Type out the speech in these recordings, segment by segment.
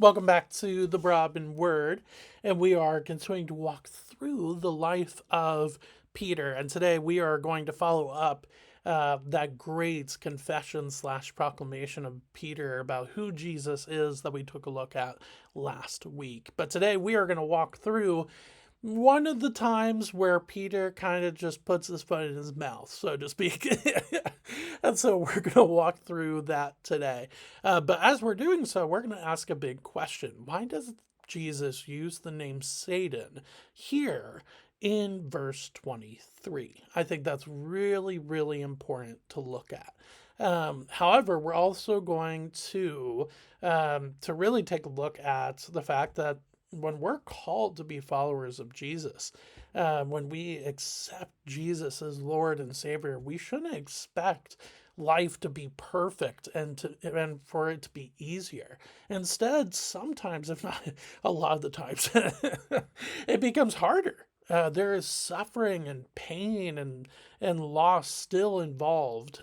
Welcome back to the Broadman Word, and we are continuing to walk through the life of Peter. And today we are going to follow up that great confession slash proclamation of Peter about who Jesus is that we took a look at last week. But today we are going to walk through one of the times where Peter kind of just puts his foot in his mouth, so to speak. And so we're going to walk through that today. But as we're doing so, we're going to ask a big question. Why does Jesus use the name Satan here in verse 23? I think that's really, really important to look at. However, we're also going to really take a look at the fact that when we're called to be followers of Jesus, when we accept Jesus as Lord and Savior, we shouldn't expect life to be perfect and for it to be easier. Instead, sometimes, if not a lot of the times, it becomes harder. There is suffering and pain and loss still involved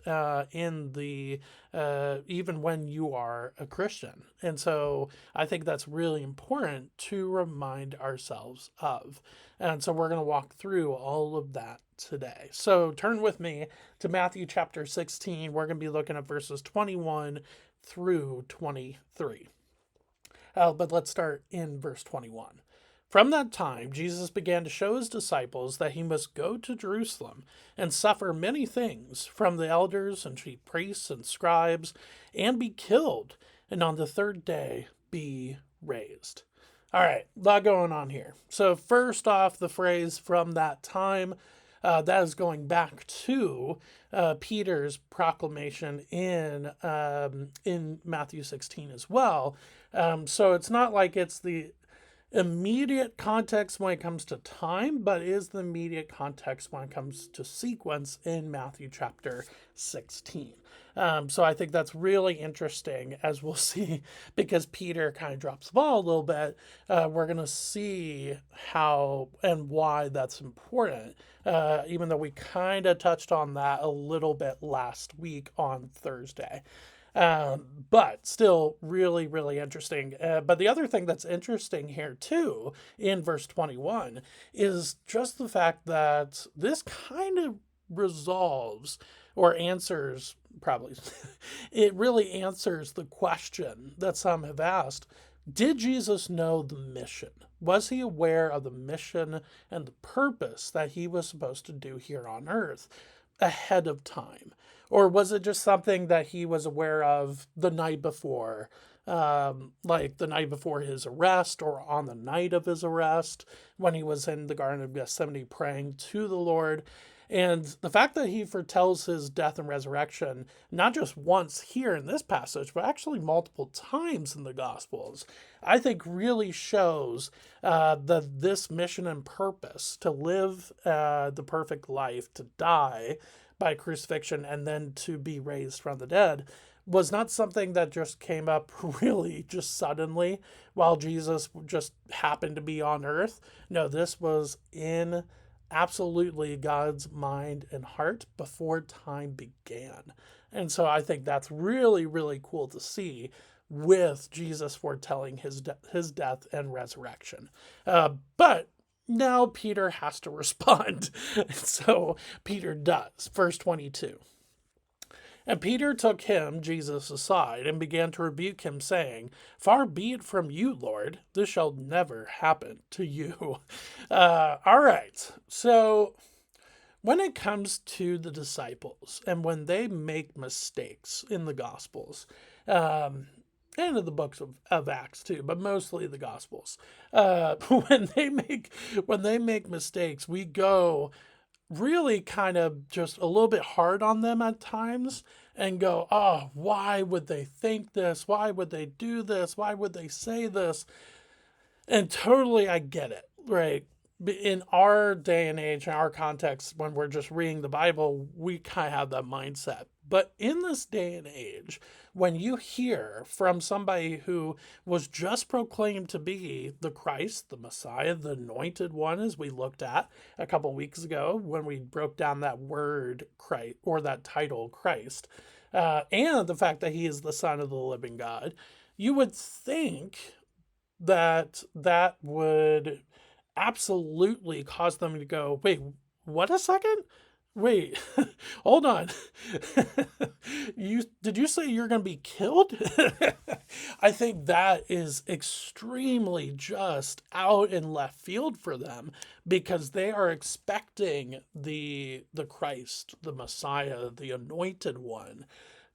in the even when you are a Christian, and so I think that's really important to remind ourselves of. And so we're going to walk through all of that today. So turn with me to Matthew chapter 16. We're going to be looking at verses 21 through 23. But let's start in verse 21. From that time, Jesus began to show his disciples that he must go to Jerusalem and suffer many things from the elders and chief priests and scribes, and be killed, and on the third day be raised. All right, a lot going on here. So first off, the phrase "from that time," that is going back to Peter's proclamation in Matthew 16 as well. So it's not like it's the immediate context when it comes to time, but is the immediate context when it comes to sequence in Matthew chapter 16. So I think that's really interesting, as we'll see, because Peter kind of drops the ball a little bit. We're going to see how and why that's important, even though we kind of touched on that a little bit last week on Thursday. But still really, really interesting. But the other thing that's interesting here, too, in verse 21, is just the fact that this kind of resolves or answers, probably, it really answers the question that some have asked. Did Jesus know the mission? Was he aware of the mission and the purpose that he was supposed to do here on earth ahead of time? Or was it just something that he was aware of the night before, like the night before his arrest or on the night of his arrest when he was in the Garden of Gethsemane praying to the Lord? And the fact that he foretells his death and resurrection, not just once here in this passage, but actually multiple times in the Gospels, I think really shows that this mission and purpose to live the perfect life, to die by crucifixion, and then to be raised from the dead, was not something that just came up really just suddenly while Jesus just happened to be on earth. No, this was in absolutely God's mind and heart before time began. And so I think that's really, really cool to see with Jesus foretelling his death and resurrection. But now Peter has to respond. So Peter does. Verse 22. And Peter took him, Jesus, aside and began to rebuke him, saying, "Far be it from you, Lord, this shall never happen to you." All right. So when it comes to the disciples and when they make mistakes in the Gospels, and in the books of Acts too, but mostly the Gospels, when they make mistakes, we go really kind of just a little bit hard on them at times and go, "Oh, why would they think this? Why would they do this? Why would they say this?" And totally, I get it, right? In our day and age, in our context, when we're just reading the Bible, we kind of have that mindset. But in this day and age, when you hear from somebody who was just proclaimed to be the Christ, the Messiah, the anointed one, as we looked at a couple weeks ago when we broke down that word Christ or that title Christ, and the fact that he is the Son of the living God, you would think that would absolutely cause them to go, wait, what a second? Wait, hold on. Did you say you're going to be killed? I think that is extremely just out in left field for them because they are expecting the Christ, the Messiah, the anointed one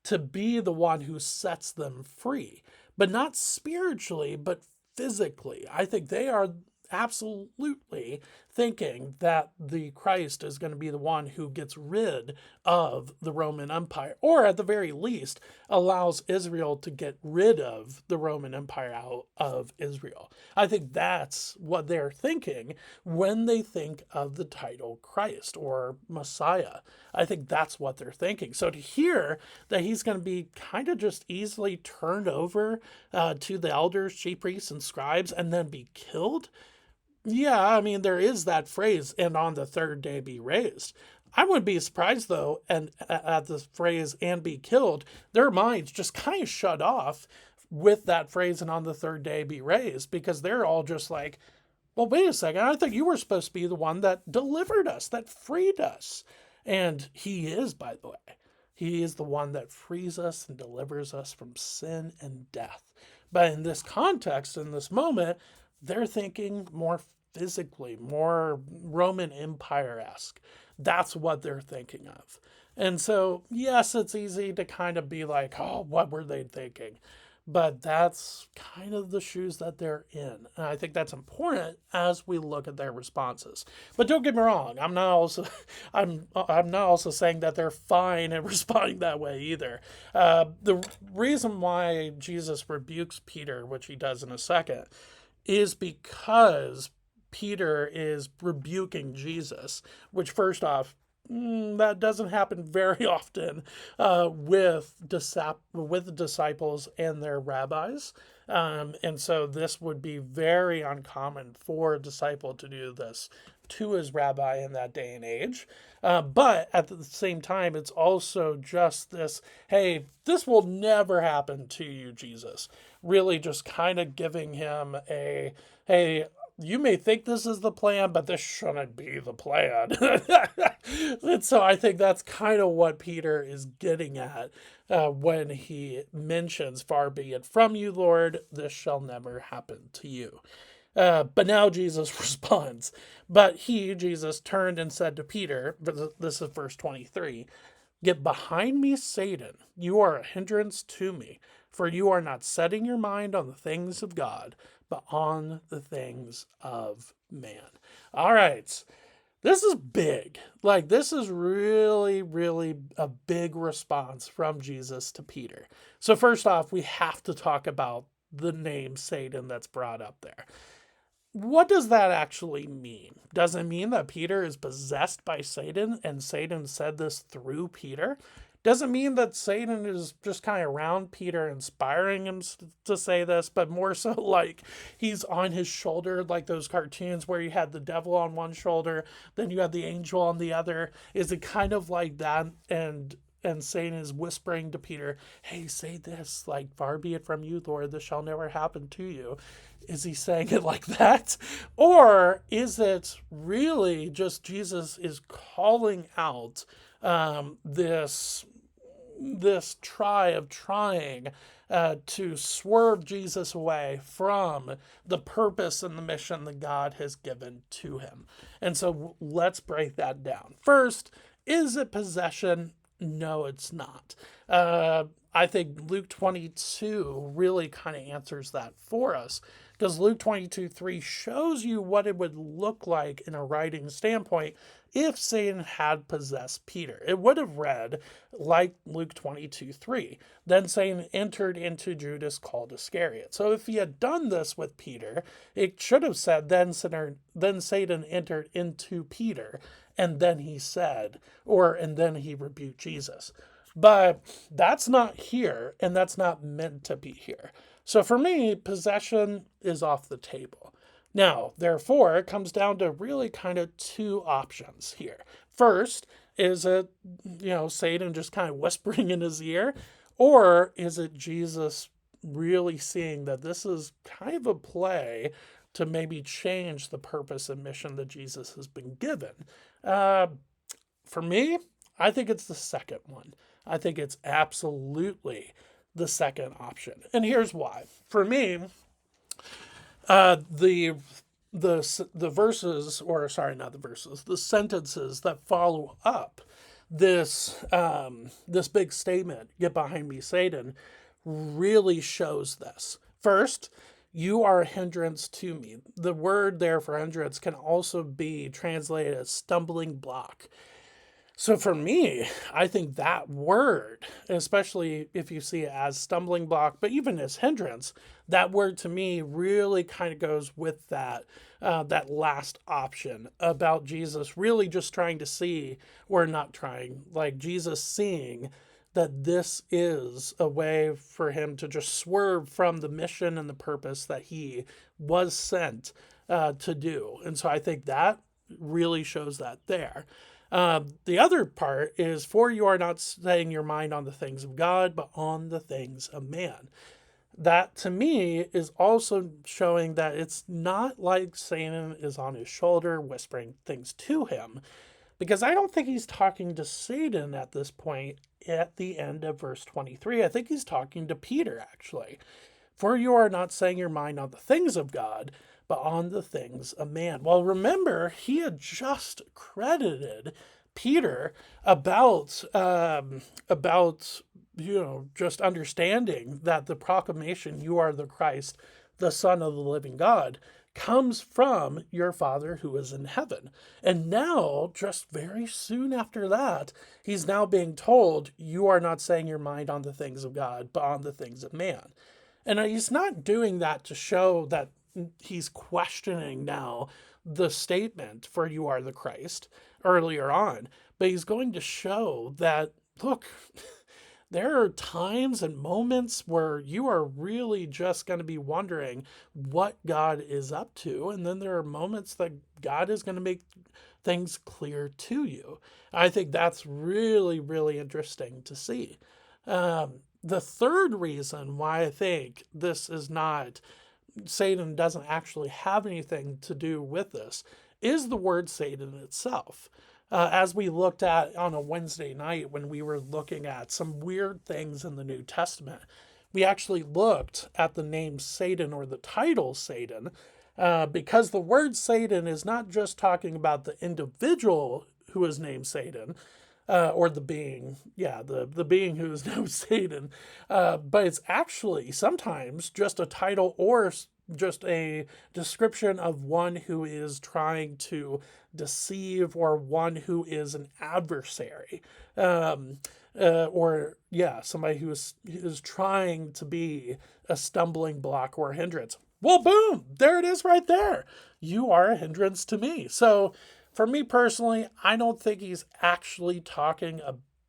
to be the one who sets them free, but not spiritually, but physically. I think they are absolutely thinking that the Christ is going to be the one who gets rid of the Roman Empire, or at the very least, allows Israel to get rid of the Roman Empire out of Israel. I think that's what they're thinking when they think of the title Christ or Messiah. I think that's what they're thinking. So to hear that he's going to be kind of just easily turned over to the elders, chief priests, and scribes and then be killed, yeah, I mean, there is that phrase, and on the third day be raised. I wouldn't be surprised, though, and at the phrase, and be killed, their minds just kind of shut off with that phrase, and on the third day be raised, because they're all just like, well, wait a second, I thought you were supposed to be the one that delivered us, that freed us. And he is, by the way. He is the one that frees us and delivers us from sin and death. But in this context, in this moment, they're thinking more physically, more Roman Empire-esque. That's what they're thinking of. And so, yes, it's easy to kind of be like, oh, what were they thinking? But that's kind of the shoes that they're in. And I think that's important as we look at their responses. But don't get me wrong, I'm not also saying that they're fine and responding that way either. The reason why Jesus rebukes Peter, which he does in a second, is because Peter is rebuking Jesus, which first off, that doesn't happen very often with disciples and their rabbis. And so this would be very uncommon for a disciple to do this to his rabbi in that day and age. But at the same time, it's also just this, hey, this will never happen to you, Jesus. Really just kind of giving him a, hey, you may think this is the plan, but this shouldn't be the plan. And so I think that's kind of what Peter is getting at when he mentions, far be it from you, Lord, this shall never happen to you. But now Jesus responds, but he, Jesus, turned and said to Peter, this is verse 23, get behind me, Satan. You are a hindrance to me, for you are not setting your mind on the things of God, but on the things of man. All right. This is big. Like, this is really, really a big response from Jesus to Peter. So first off, we have to talk about the name Satan that's brought up there. What does that actually mean? Does it mean that Peter is possessed by Satan and Satan said this through Peter? Does it mean that Satan is just kind of around Peter, inspiring him to say this, but more so like he's on his shoulder, like those cartoons where you had the devil on one shoulder, then you had the angel on the other? Is it kind of like that? And Satan is whispering to Peter, hey, say this, like, far be it from you, Lord, this shall never happen to you. Is he saying it like that? Or is it really just Jesus is calling out this trying to swerve Jesus away from the purpose and the mission that God has given to him? And so let's break that down. First, is it possession? No, it's not. I think Luke 22 really kind of answers that for us, because Luke 22:3 shows you what it would look like in a writing standpoint if Satan had possessed Peter. It would have read like Luke 22:3. Then Satan entered into Judas called Iscariot. So if he had done this with Peter, it should have said, then Satan entered into Peter, and then he said, and then he rebuked Jesus. But that's not here, and that's not meant to be here. So for me, possession is off the table. Now, therefore, it comes down to really kind of two options here. First, is it, Satan just kind of whispering in his ear? Or is it Jesus really seeing that this is kind of a play to maybe change the purpose and mission that Jesus has been given. Uh, for me, I think it's the second one. I think it's absolutely the second option. And here's why. For me, the the verses, or sorry, not the verses, the sentences that follow up this big statement, "Get behind me, Satan," really shows this. First, you are a hindrance to me. The word there for hindrance can also be translated as stumbling block. So for me, I think that word, especially if you see it as stumbling block, but even as hindrance, that word to me really kind of goes with that last option about Jesus really just trying to see, or not trying, like Jesus seeing that this is a way for him to just swerve from the mission and the purpose that he was sent to do. And so I think that really shows that there. The other part is, "For you are not setting your mind on the things of God, but on the things of man." That to me is also showing that it's not like Satan is on his shoulder whispering things to him, because I don't think he's talking to Satan at this point at the end of verse 23. I think he's talking to Peter, actually. "For you are not setting your mind on the things of God, but on the things of man." Well, remember, he had just credited Peter about just understanding that the proclamation, "You are the Christ, the Son of the living God," comes from your Father who is in heaven. And now, just very soon after that, he's now being told, "You are not setting your mind on the things of God, but on the things of man." And he's not doing that to show that he's questioning now the statement, "For you are the Christ," earlier on, but he's going to show that, look, there are times and moments where you are really just going to be wondering what God is up to. And then there are moments that God is going to make things clear to you. I think that's really, really interesting to see. The third reason why I think this is not, Satan doesn't actually have anything to do with this, is the word Satan itself. As we looked at on a Wednesday night when we were looking at some weird things in the New Testament, we actually looked at the name Satan, or the title Satan, because the word Satan is not just talking about the individual who is named Satan, or the being, the being who is named Satan, but it's actually sometimes just a title or just a description of one who is trying to deceive, or one who is an adversary, somebody who is trying to be a stumbling block or a hindrance. Well, boom, there it is right there. You are a hindrance to me. So for me personally, I don't think he's actually talking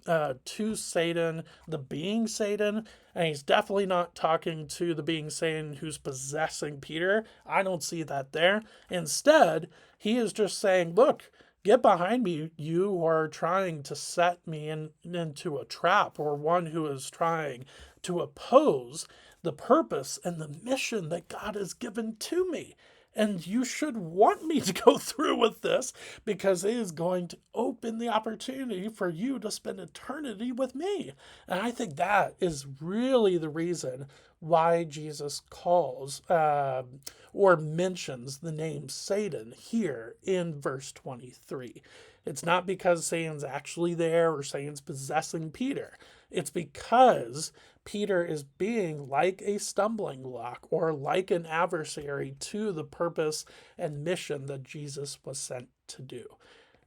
to Satan, the being Satan, and he's definitely not talking to the being Satan who's possessing Peter. I don't see that there. Instead, he is just saying, "Look, get behind me, you who are trying to set me into a trap, or one who is trying to oppose the purpose and the mission that God has given to me. And you should want me to go through with this, because it is going to open the opportunity for you to spend eternity with me." And I think that is really the reason why Jesus calls or mentions the name Satan here in verse 23. It's not because Satan's actually there or Satan's possessing Peter. It's because Peter is being like a stumbling block, or like an adversary to the purpose and mission that Jesus was sent to do.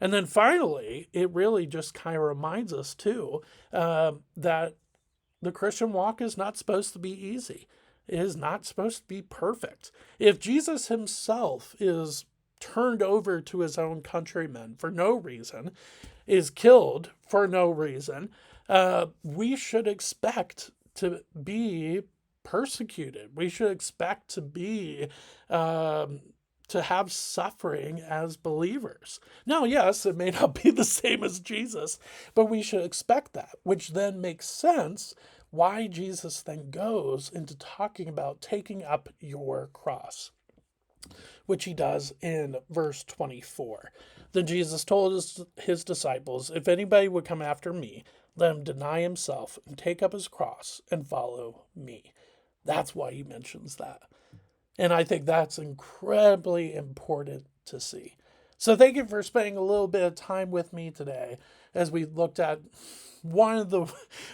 And then finally, it really just kind of reminds us too that the Christian walk is not supposed to be easy. It is not supposed to be perfect. If Jesus himself is turned over to his own countrymen for no reason, is killed for no reason, we should expect to be persecuted. We should expect to be to have suffering as believers. Now, yes, it may not be the same as Jesus, but we should expect that, which then makes sense why Jesus then goes into talking about taking up your cross, which he does in verse 24. Then Jesus told his disciples, "If anybody would come after me, let him deny himself and take up his cross and follow me." That's why he mentions that. And I think that's incredibly important to see. So thank you for spending a little bit of time with me today as we looked at one of the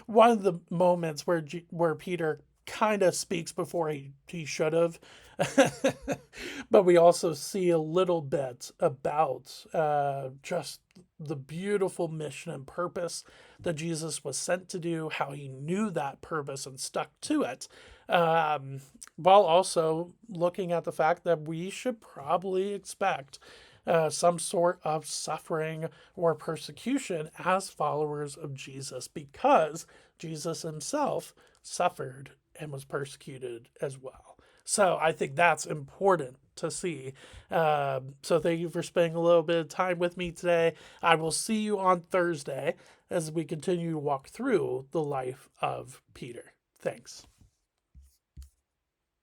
one of the moments where Peter kind of speaks before he should have. But we also see a little bit about just the beautiful mission and purpose that Jesus was sent to do, how he knew that purpose and stuck to it, while also looking at the fact that we should probably expect some sort of suffering or persecution as followers of Jesus, because Jesus himself suffered and was persecuted as well. So I think that's important to see. So thank you for spending a little bit of time with me today. I will see you on Thursday as we continue to walk through the life of Peter. Thanks.